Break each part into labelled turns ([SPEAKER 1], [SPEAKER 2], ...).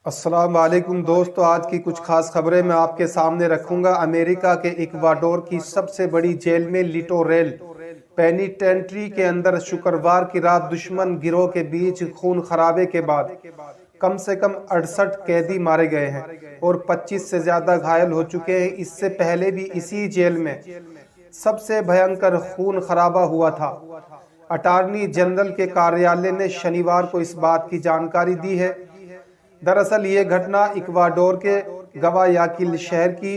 [SPEAKER 1] अस्सलाम वालेकुम दोस्तों, आज की कुछ खास खबरें मैं आपके सामने रखूंगा। अमेरिका के इक्वाडोर की सबसे बड़ी जेल में लिटोरेल पेनिटेंट्री के अंदर शुक्रवार की रात दुश्मन गिरोह के बीच खून खराबे के बाद कम से कम 68 कैदी मारे गए हैं और 25 से ज्यादा घायल हो चुके हैं। इससे पहले भी इसी जेल में सबसे भयंकर खून खराबा हुआ था। अटॉर्नी जनरल के कार्यालय ने शनिवार को इस बात की जानकारी दी है। दरअसल ये घटना इक्वाडोर के गवायाकिल शहर की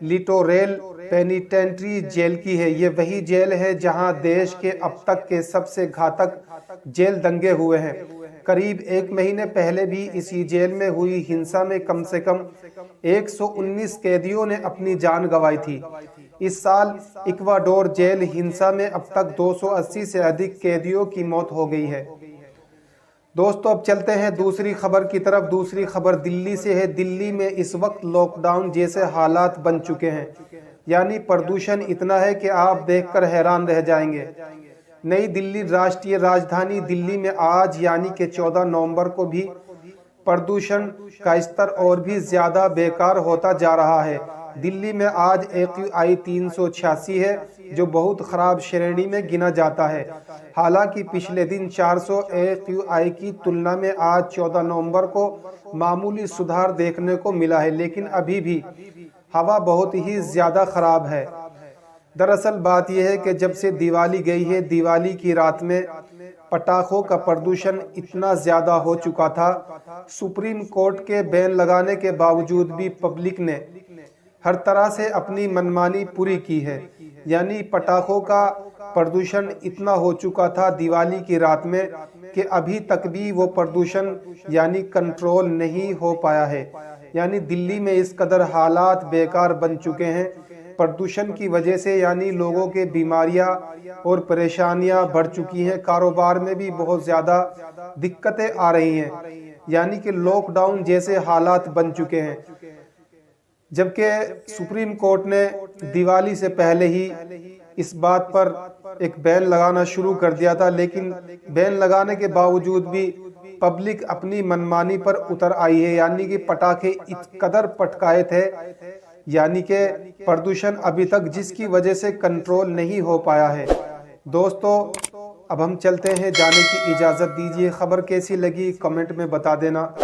[SPEAKER 1] लिटोरेल पेनिटेंट्री जेल की है। ये वही जेल है जहां देश के अब तक के सबसे घातक जेल दंगे हुए हैं। करीब एक महीने पहले भी इसी जेल में हुई हिंसा में कम से कम 119 कैदियों ने अपनी जान गंवाई थी। इस साल इक्वाडोर जेल हिंसा में अब तक 280 से अधिक कैदियों की मौत हो गई है। दोस्तों, अब चलते हैं दूसरी खबर की तरफ। दूसरी खबर दिल्ली से है। दिल्ली में इस वक्त लॉकडाउन जैसे हालात बन चुके हैं, यानी प्रदूषण इतना है कि आप देखकर हैरान रह जाएंगे। नई दिल्ली राष्ट्रीय राजधानी दिल्ली में आज यानी कि 14 नवंबर को भी प्रदूषण का स्तर और भी ज्यादा बेकार होता जा रहा है। दिल्ली में आज AQI 386 है, जो बहुत खराब श्रेणी में गिना जाता है। हालांकि पिछले दिन 400 AQI की तुलना में आज 14 नवंबर को मामूली सुधार देखने को मिला है, लेकिन अभी भी हवा बहुत ही ज्यादा खराब है। दरअसल बात यह है कि जब से दिवाली गई है, दिवाली की रात में पटाखों का प्रदूषण इतना ज्यादा हो चुका था। सुप्रीम कोर्ट के बैन लगाने के बावजूद भी पब्लिक ने हर तरह से अपनी मनमानी पूरी की है। यानी पटाखों का प्रदूषण इतना हो चुका था दिवाली की रात में कि अभी तक भी वो प्रदूषण यानी कंट्रोल नहीं हो पाया है। यानी दिल्ली में इस कदर हालात बेकार बन चुके हैं प्रदूषण की वजह से, यानी लोगों के बीमारियां और परेशानियां बढ़ चुकी हैं। कारोबार में भी बहुत ज़्यादा दिक्कतें आ रही हैं, यानी कि लॉकडाउन जैसे हालात बन चुके हैं। जबकि सुप्रीम कोर्ट ने दिवाली से पहले ही इस बात पर एक बैन लगाना शुरू कर दिया था, लेकिन बैन लगाने के बावजूद भी पब्लिक अपनी मनमानी पर उतर आई है। यानी कि पटाखे इस कदर पटकाए थे, यानी कि प्रदूषण अभी तक जिसकी वजह से कंट्रोल नहीं हो पाया है। दोस्तों, अब हम चलते हैं, जाने की इजाज़त दीजिए। खबर कैसी लगी कमेंट में बता देना।